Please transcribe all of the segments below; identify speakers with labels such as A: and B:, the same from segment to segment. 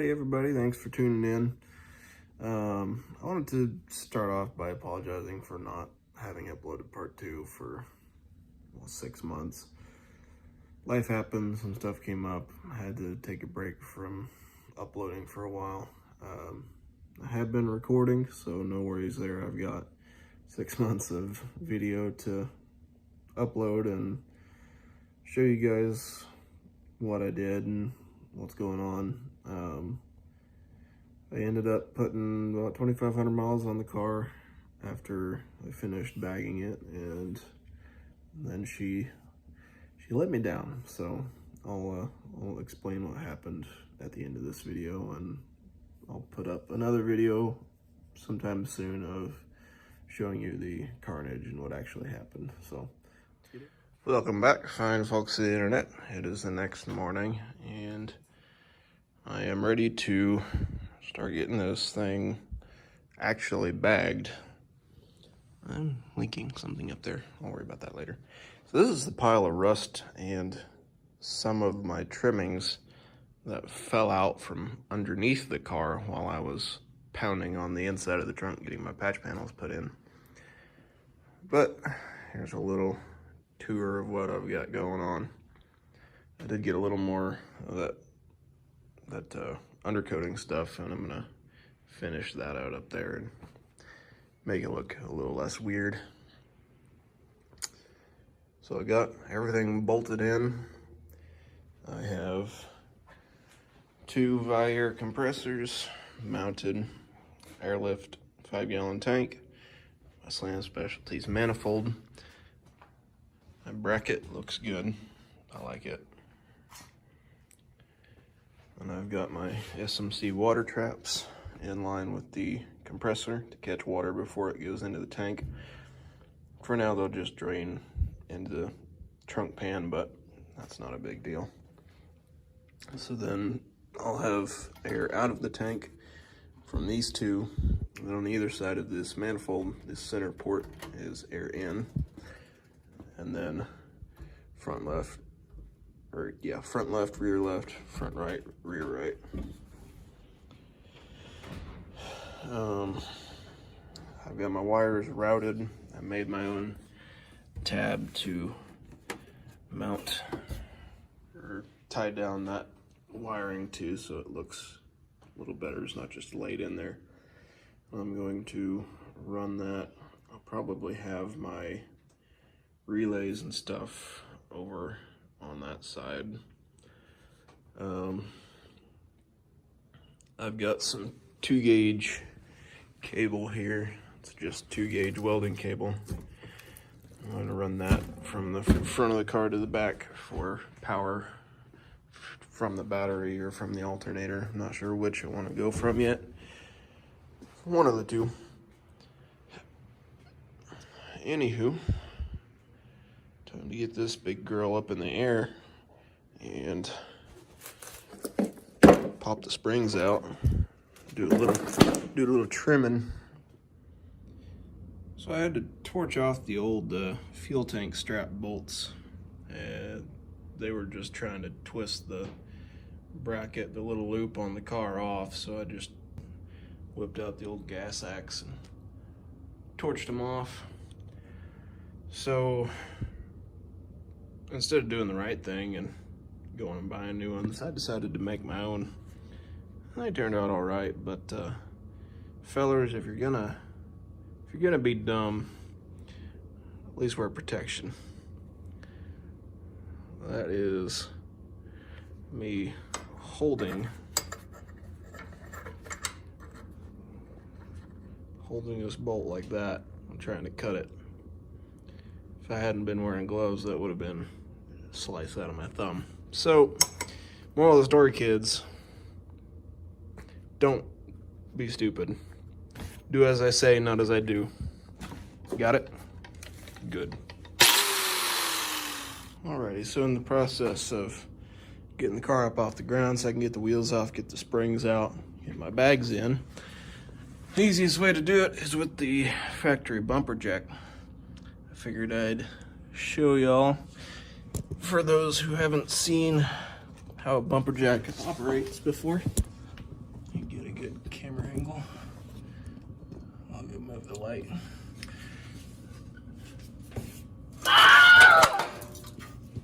A: Howdy everybody, thanks for tuning in. I wanted to start off by apologizing for not having uploaded part 2 for 6 months. Life happened, some stuff came up, I had to take a break from uploading for a while. I have been recording, so no worries there. I've got 6 months of video to upload and show you guys what I did and what's going on. I ended up putting about 2,500 miles on the car after I finished bagging it, and then she let me down. So I'll explain what happened at the end of this video, and I'll put up another video sometime soon of showing you the carnage and what actually happened. So welcome back, fine folks of the internet. It is the next morning and I am ready to start getting this thing actually bagged. I'm leaking something up there. I'll worry about that later. So this is the pile of rust and some of my trimmings that fell out from underneath the car while I was pounding on the inside of the trunk getting my patch panels put in. But here's a little tour of what I've got going on. I did get a little more of that undercoating stuff, and I'm gonna finish that out up there and make it look a little less weird. So I got everything bolted in. I have 2 Viair compressors mounted, airlift 5-gallon tank, my Slam Specialties manifold. My bracket looks good, I like it. And I've got my SMC water traps in line with the compressor to catch water before it goes into the tank. For now, they'll just drain into the trunk pan, but that's not a big deal. So then I'll have air out of the tank from these two. And then on either side of this manifold, this center port is air in. And then front left, rear left, front right, rear right. I've got my wires routed. I made my own tab to mount or tie down that wiring to, so it looks a little better. It's not just laid in there. I'm going to run that. I'll probably have my relays and stuff over on that side. I've got some 2-gauge cable here. It's just 2-gauge welding cable. I'm going to run that from the front of the car to the back for power from the battery or from the alternator. I'm not sure which I want to go from yet. One of the two. Anywho, time to get this big girl up in the air and pop the springs out. Do a little trimming. So I had to torch off the old fuel tank strap bolts. They were just trying to twist the bracket, the little loop on the car off, so I just whipped out the old gas axe and torched them off. So instead of doing the right thing and going and buying new ones, I decided to make my own. They turned out all right, but fellers, if you're gonna be dumb, at least wear protection. That is me holding this bolt like that. I'm trying to cut it. If I hadn't been wearing gloves, that would have been a slice out of my thumb. So, moral of the story, kids, don't be stupid. Do as I say, not as I do. Got it? Good. Alrighty, so in the process of getting the car up off the ground so I can get the wheels off, get the springs out, get my bags in, the easiest way to do it is with the factory bumper jack. I figured I'd show y'all, for those who haven't seen how a bumper jack operates before. light.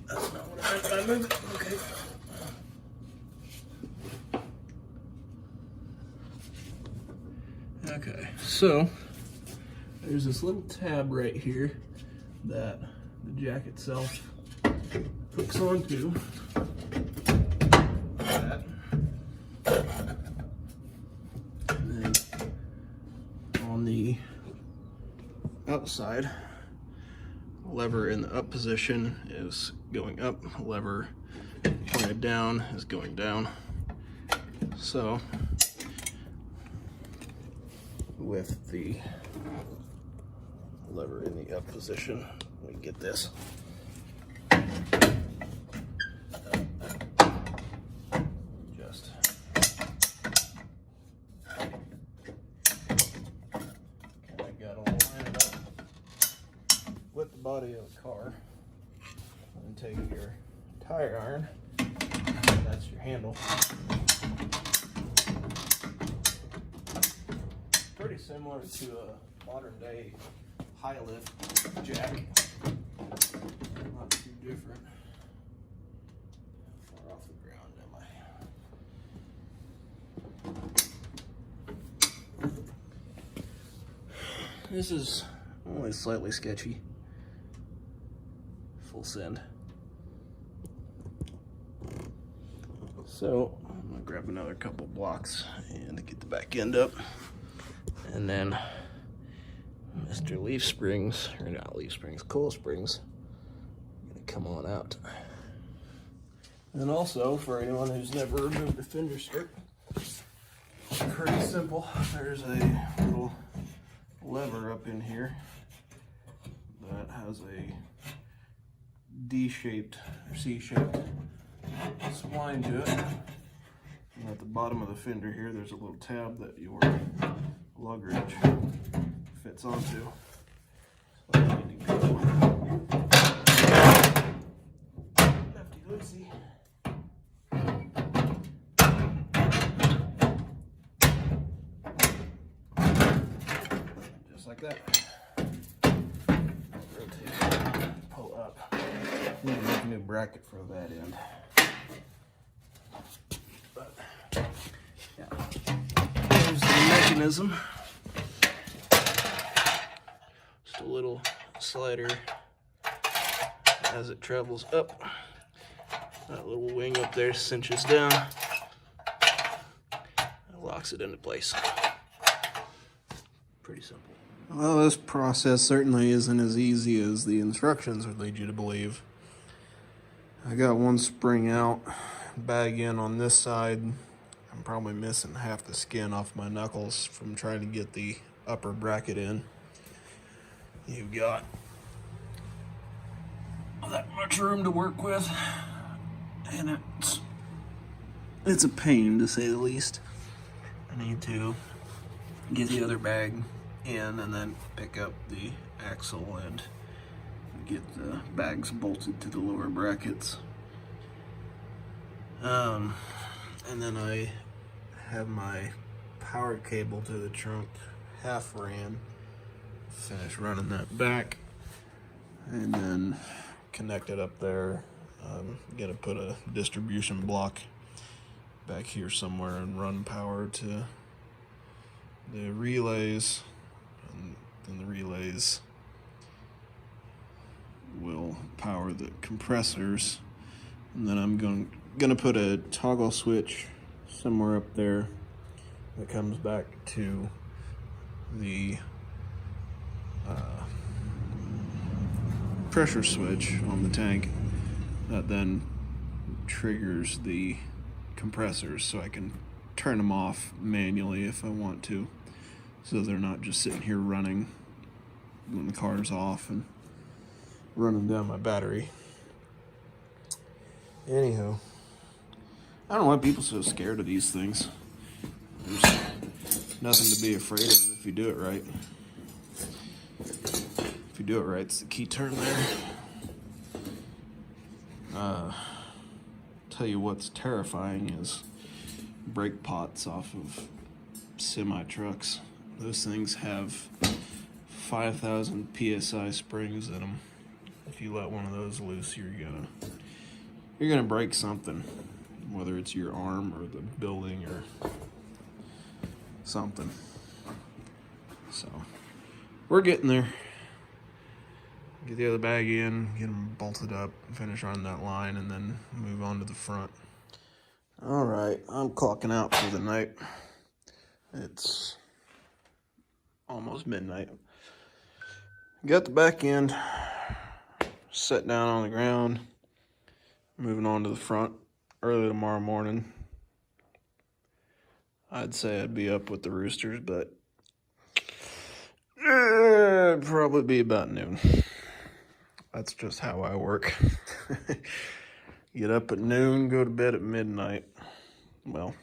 A: That's not what I meant by moving. Okay. Okay, so there's this little tab right here that the jack itself hooks onto. That. And then on the outside, lever in the up position is going up, lever pointed down is going down. So with the lever in the up position, we get this. Just kind of got to line it up with the body of the car, and take your tire iron, and that's your handle. Pretty similar to a modern day high lift jack. Not too different. Far off the ground, am I? This is only slightly sketchy. Full send. So I'm gonna grab another couple blocks and get the back end up. And then Mr. Leaf Springs, or not Leaf Springs, Coil Springs, gonna come on out. And also, for anyone who's never removed a fender strip, pretty simple. There's a little lever up in here that has a D-shaped or C-shaped spline to it. And at the bottom of the fender here, there's a little tab that your luggage fits onto. So I need to go lefty loosey. Just like that. Rotate, pull up. Need to make a new bracket for that end. But yeah. There's the mechanism. Just a little slider as it travels up. That little wing up there cinches down and locks it into place. Pretty simple. Well, this process certainly isn't as easy as the instructions would lead you to believe. I got one spring out, bag in on this side. I'm probably missing half the skin off my knuckles from trying to get the upper bracket in. You've got that much room to work with, and it's a pain to say the least. I need to get the other bag in and then pick up the axle and get the bags bolted to the lower brackets. And then I have my power cable to the trunk half ran. Finish running that back and then connect it up there. Gonna put a distribution block back here somewhere and run power to the relays, and then the relays will power the compressors. And then I'm gonna put a toggle switch somewhere up there that comes back to the pressure switch on the tank that then triggers the compressors, so I can turn them off manually if I want to, so they're not just sitting here running when the car's off and running down my battery. Anywho, I don't know why people are so scared of these things. There's nothing to be afraid of if you do it right. If you do it right, it's the key turn there. Tell you what's terrifying is brake pots off of semi trucks. Those things have 5,000 PSI springs in them. If you let one of those loose, you're gonna break something, whether it's your arm or the building or something. So we're getting there. Get the other bag in, get them bolted up, finish on that line, and then move on to the front. All right, I'm clocking out for the night. It's almost midnight. Got the back end set down on the ground, moving on to the front early tomorrow morning. I'd say I'd be up with the roosters, but it'd probably be about noon. That's just how I work. Get up at noon, go to bed at midnight. Well,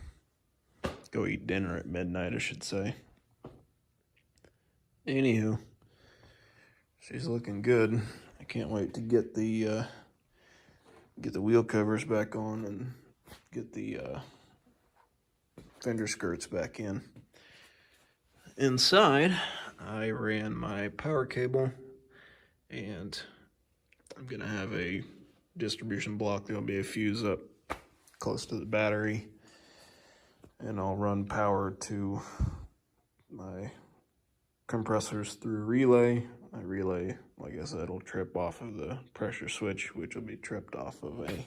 A: go eat dinner at midnight, I should say. Anywho, she's looking good. I can't wait to get the wheel covers back on and get the fender skirts back in. Inside, I ran my power cable, and I'm gonna have a distribution block. There'll be a fuse up close to the battery, and I'll run power to my compressors through relay. My relay, like I said, will trip off of the pressure switch, which will be tripped off of a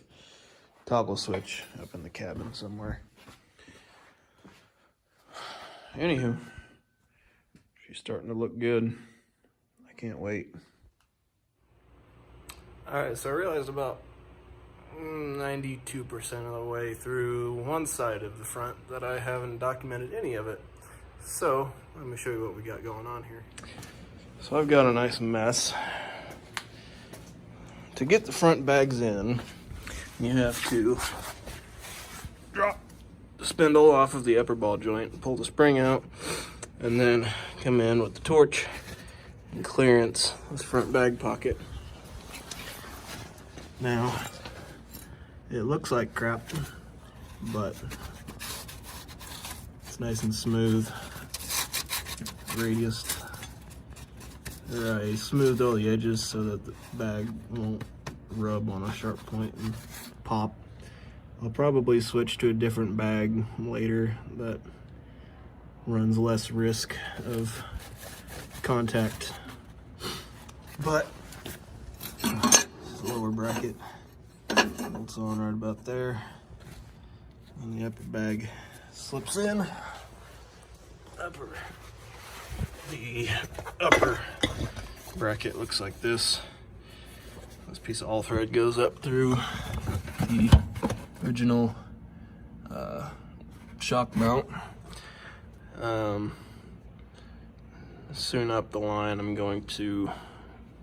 A: toggle switch up in the cabin somewhere. Anywho, she's starting to look good. I can't wait. Alright, so I realized about 92% of the way through one side of the front that I haven't documented any of it. So, let me show you what we got going on here. So I've got a nice mess. To get the front bags in, you have to drop the spindle off of the upper ball joint, pull the spring out, and then come in with the torch and clearance this front bag pocket. Now, it looks like crap, but it's nice and smooth. I smoothed all the edges so that the bag won't rub on a sharp point and pop. I'll probably switch to a different bag later that runs less risk of contact. But lower bracket bolts on right about there, and the upper bag slips in. The upper bracket looks like this. This piece of all thread goes up through the original shock mount. Soon up the line, I'm going to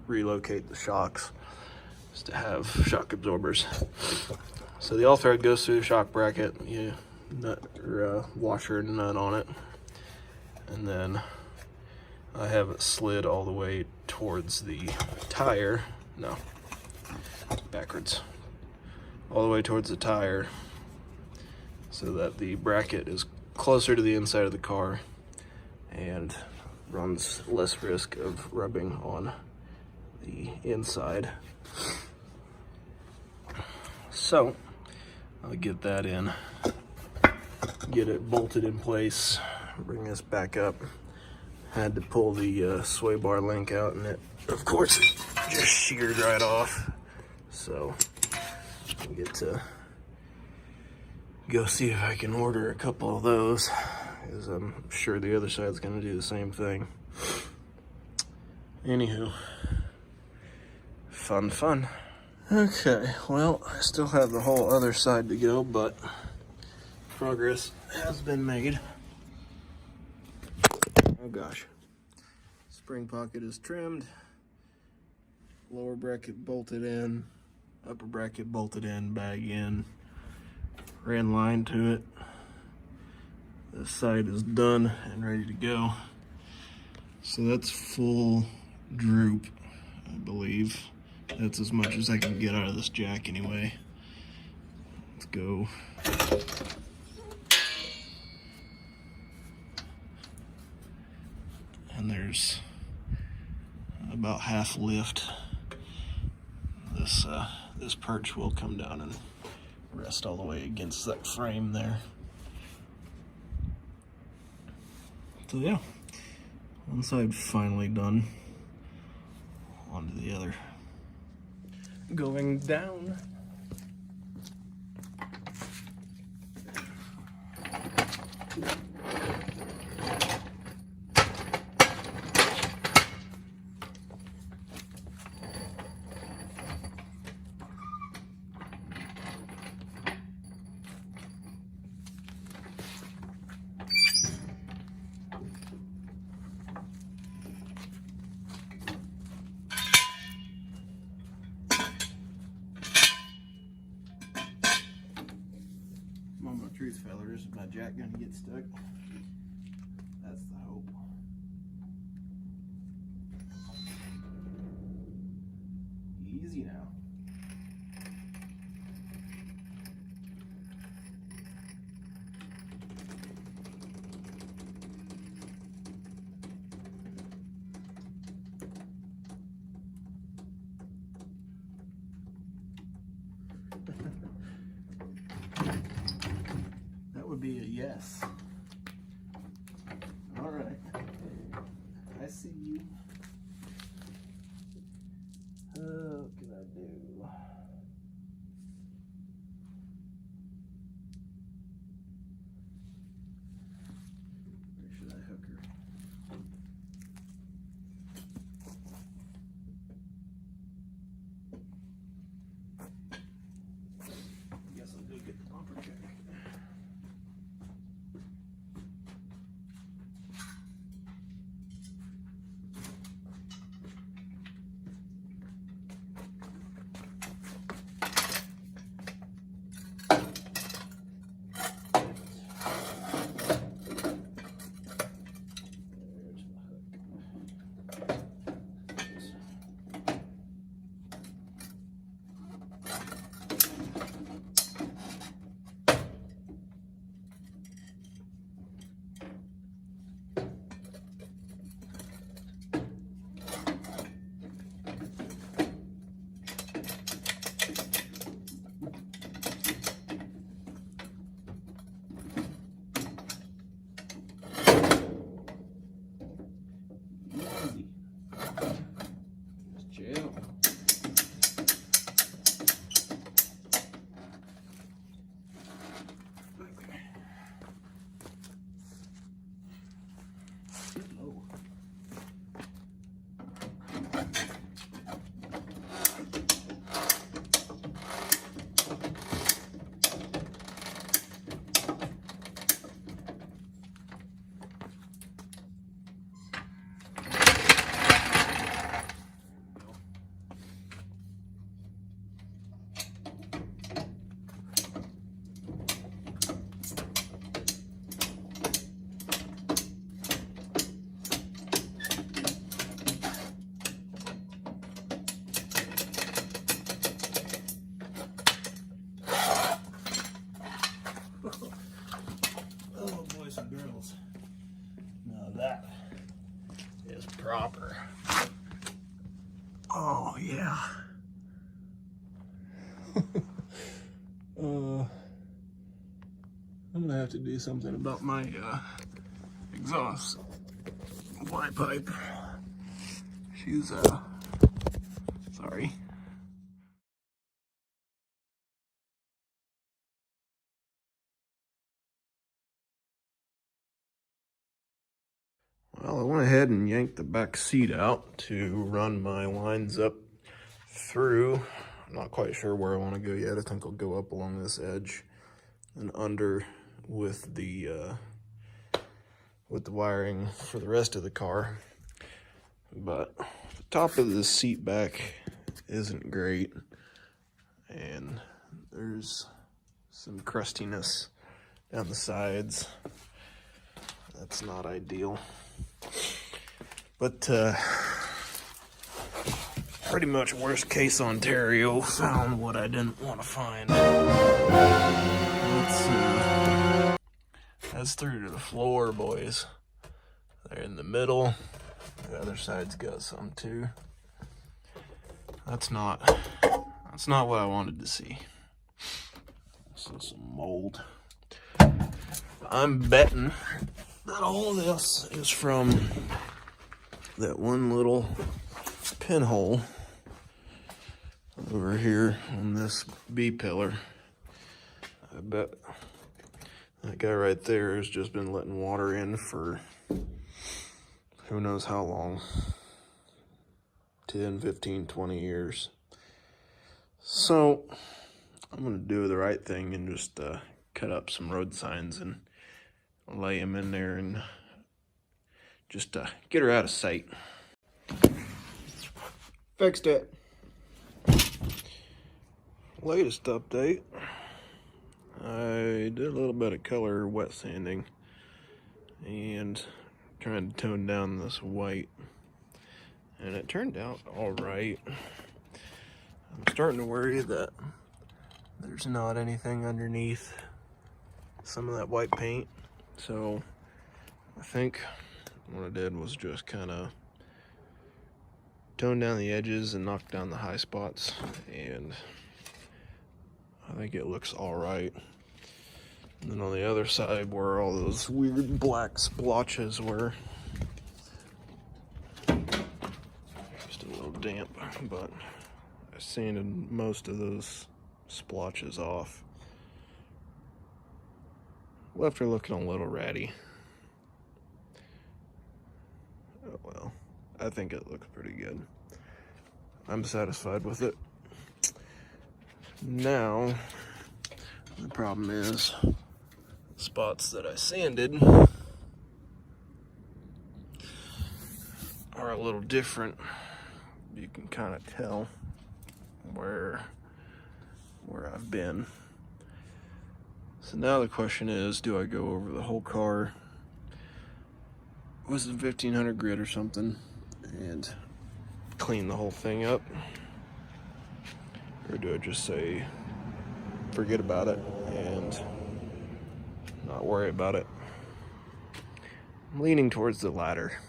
A: relocate the shocks just to have shock absorbers. So the all thread goes through the shock bracket, you nut or washer and nut on it, and then I have it slid all the way towards the tire. No, backwards. All the way towards the tire so that the bracket is closer to the inside of the car and runs less risk of rubbing on the inside. So I'll get that in, get it bolted in place, bring this back up. Had to pull the sway bar link out, and it, of course, just sheared right off. So I get to go see if I can order a couple of those, because I'm sure the other side's going to do the same thing. Anywho, fun. Okay, well, I still have the whole other side to go, but progress has been made. Oh gosh. Spring pocket is trimmed, lower bracket bolted in, upper bracket bolted in, bag in, ran line to it. This side is done and ready to go. So that's full droop, I believe. That's as much as I can get out of this jack anyway. Let's go. And there's about half lift, this perch will come down and rest all the way against that frame there. So yeah, one side finally done. On to the other. Going down. Truth fellers, is my jack gonna get stuck? That's the hope. Easy now. Would be a yes. All right, I see you. What can I do? Where should I hook her? I guess I'll go get the bumper jack. That is proper. Oh yeah. I'm gonna have to do something about my exhaust Y pipe. She's sorry. Well, I went ahead and yanked the back seat out to run my lines up through. I'm not quite sure where I want to go yet. I think I'll go up along this edge and under with the wiring for the rest of the car. But the top of the seat back isn't great, and there's some crustiness down the sides. That's not ideal. But pretty much worst case Ontario found what I didn't want to find. Let's see. That's through to the floor, boys. They're in the middle. The other side's got some too. That's not what I wanted to see. This is some mold. I'm betting that all of this is from that one little pinhole over here on this B pillar. I bet that guy right there has just been letting water in for who knows how long. 10, 15, 20 years. So I'm gonna do the right thing and just cut up some road signs and lay them in there and just get her out of sight. Fixed it. Latest update. I did a little bit of color wet sanding and trying to tone down this white, and it turned out all right. I'm starting to worry that there's not anything underneath some of that white paint, so I think what I did was just kind of tone down the edges and knock down the high spots, and I think it looks all right. And then on the other side where all those weird black splotches were, just a little damp, but I sanded most of those splotches off. Left her looking a little ratty. Oh well, I think it looks pretty good. I'm satisfied with it. Now, the problem is, spots that I sanded are a little different. You can kind of tell where I've been. So now the question is, do I go over the whole car? Was it 1500 grit or something and clean the whole thing up? Or do I just say, forget about it and not worry about it? I'm leaning towards the latter.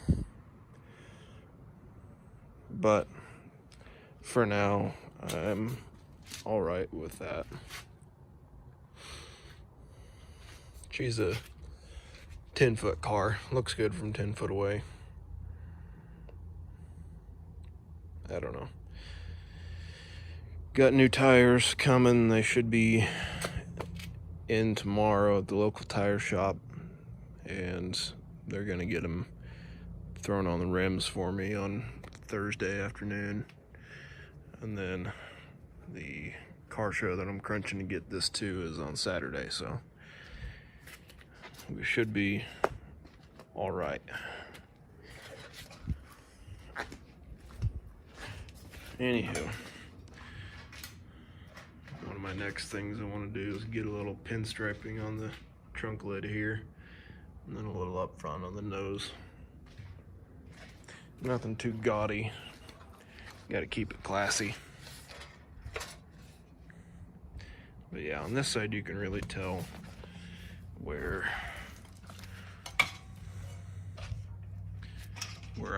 A: But for now, I'm all right with that. She's a 10-foot car. Looks good from 10 foot away. I don't know. Got new tires coming. They should be in tomorrow at the local tire shop, and they're gonna get them thrown on the rims for me on Thursday afternoon. And then the car show that I'm crunching to get this to is on Saturday, so we should be all right. Anywho, one of my next things I want to do is get a little pinstriping on the trunk lid here, and then a little up front on the nose. Nothing too gaudy. Got to keep it classy. But yeah, on this side you can really tell where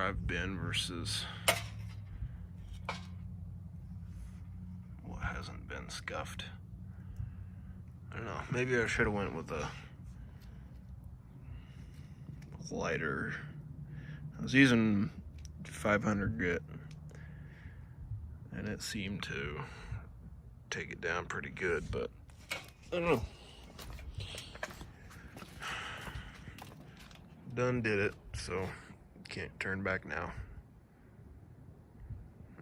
A: I've been versus what hasn't been scuffed. I don't know, maybe I should have went with a lighter. I was using 500 grit and it seemed to take it down pretty good, but I don't know. Done did it, so can't turn back now.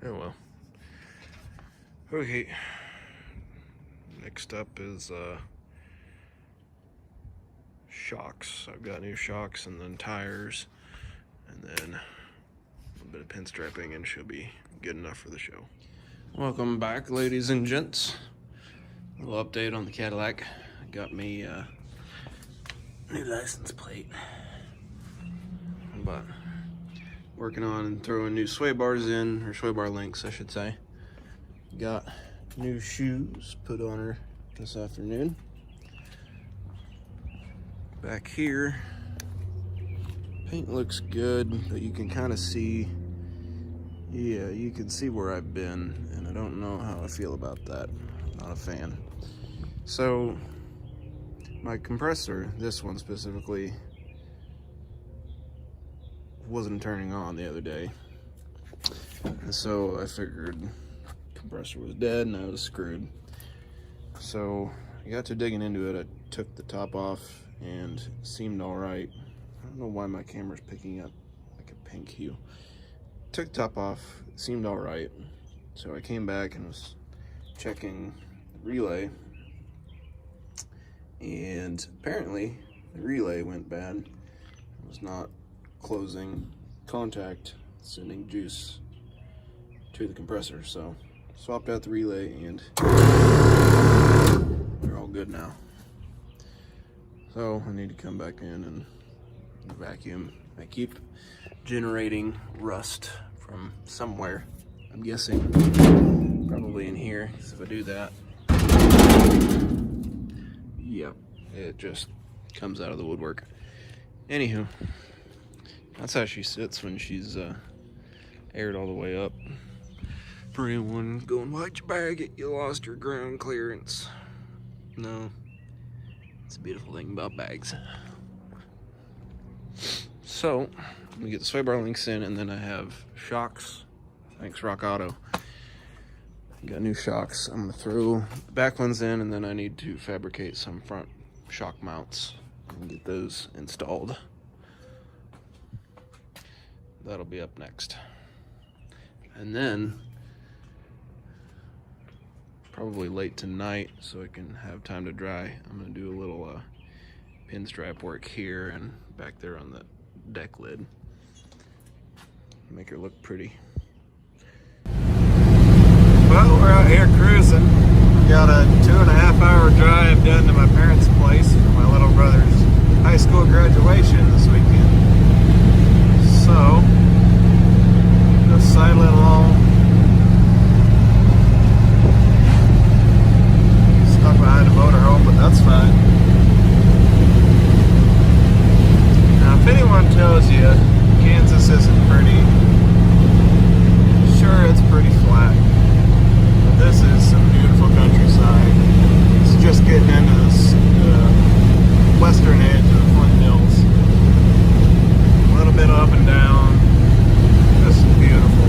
A: Oh well. Okay. Next up is shocks. I've got new shocks and then tires, and then a little bit of pinstriping, and she'll be good enough for the show. Welcome back, ladies and gents. A little update on the Cadillac. Got me a new license plate, but working on throwing new sway bars in, or sway bar links, I should say. Got new shoes put on her this afternoon. Back here, Paint looks good, but you can kind of see, yeah, you can see where I've been, and I don't know how I feel about that. I'm not a fan. So my compressor, this one specifically, wasn't turning on the other day, and so I figured the compressor was dead and I was screwed. So I got to digging into it. I took the top off and it seemed all right. I don't know why my camera's picking up like a pink hue. Took the top off, it seemed all right. So I came back and was checking the relay, and apparently the relay went bad. It was not closing contact, sending juice to the compressor. So swapped out the relay and we're all good now. So I need to come back in and vacuum. I keep generating rust from somewhere. I'm guessing probably in here, because if I do that, yep, it just comes out of the woodwork. Anywho, that's how she sits when she's aired all the way up. For anyone going, why'd you bag it? You lost your ground clearance. No, it's a beautiful thing about bags. So, we get the sway bar links in, and then I have shocks. Thanks, Rock Auto. Got new shocks. I'm gonna throw the back ones in, and then I need to fabricate some front shock mounts and get those installed. That'll be up next. And then, probably late tonight, so I can have time to dry, I'm gonna do a little pinstripe work here and back there on the deck lid. Make her look pretty. Well, we're out here cruising. We got a 2.5-hour drive down to my parents' place for my little brother's high school graduation this weekend. So, just sidling along. Stuck behind a motorhome, but that's fine. Now, if anyone tells you Kansas isn't pretty, sure, it's pretty flat. But this is some beautiful countryside. It's just getting into this western edge of the Flint Hills. A little bit up and down. Just beautiful.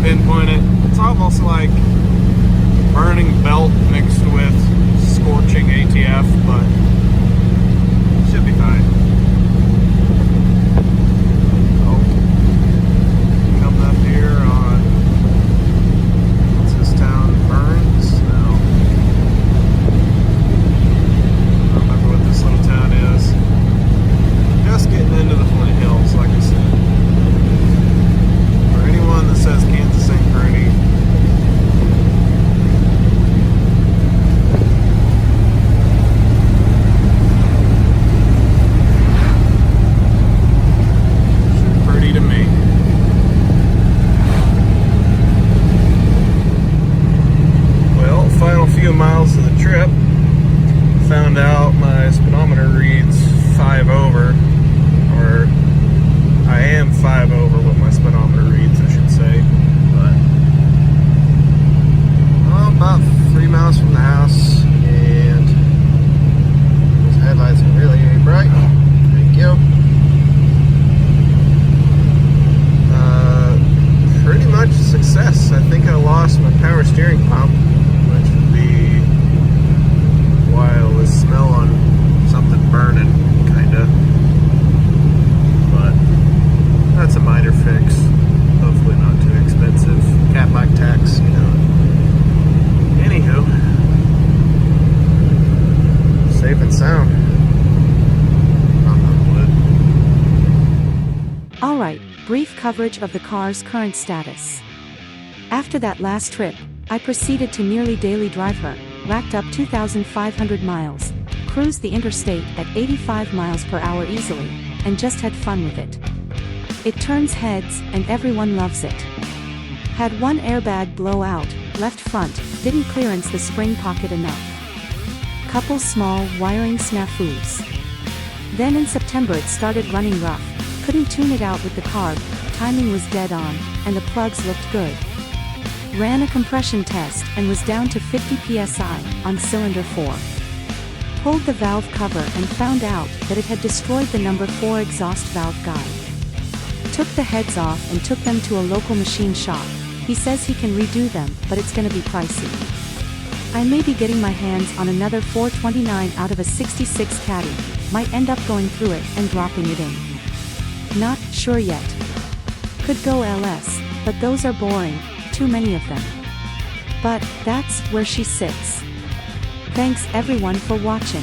A: Pinpoint it. It's almost like burning belt mixed with scorching ATF, but should be fine. Oh, coming up here on, what's this town? Burns? No. I don't remember what this little town is. Just getting into the Flint Hills, like I said. For anyone that says Kansas ain't pretty, sure pretty to me. Well, final few miles of the trip, found out my speedometer reads 5 over, or I am 5 over what my speedometer reads, I should say. But about 3 miles from the house, and those headlights are really bright. Thank you. Pretty much a success. I think I lost my power steering pump, which would be wild. The smell on something burning, kinda. But
B: coverage of the car's current status. After that last trip, I proceeded to nearly daily drive her, racked up 2,500 miles, cruised the interstate at 85 miles per hour easily, and just had fun with it. It turns heads, and everyone loves it. Had one airbag blow out, left front, didn't clearance the spring pocket enough. Couple small wiring snafus. Then in September it started running rough, couldn't tune it out with the carb, timing was dead on, and the plugs looked good. Ran a compression test and was down to 50 psi on cylinder 4. Pulled the valve cover and found out that it had destroyed the number 4 exhaust valve guide. Took the heads off and took them to a local machine shop. He says he can redo them, but it's gonna be pricey. I may be getting my hands on another 429 out of a 66 Caddy, might end up going through it and dropping it in. Not sure yet. Could go LS, but those are boring, too many of them. But that's where she sits. Thanks everyone for watching.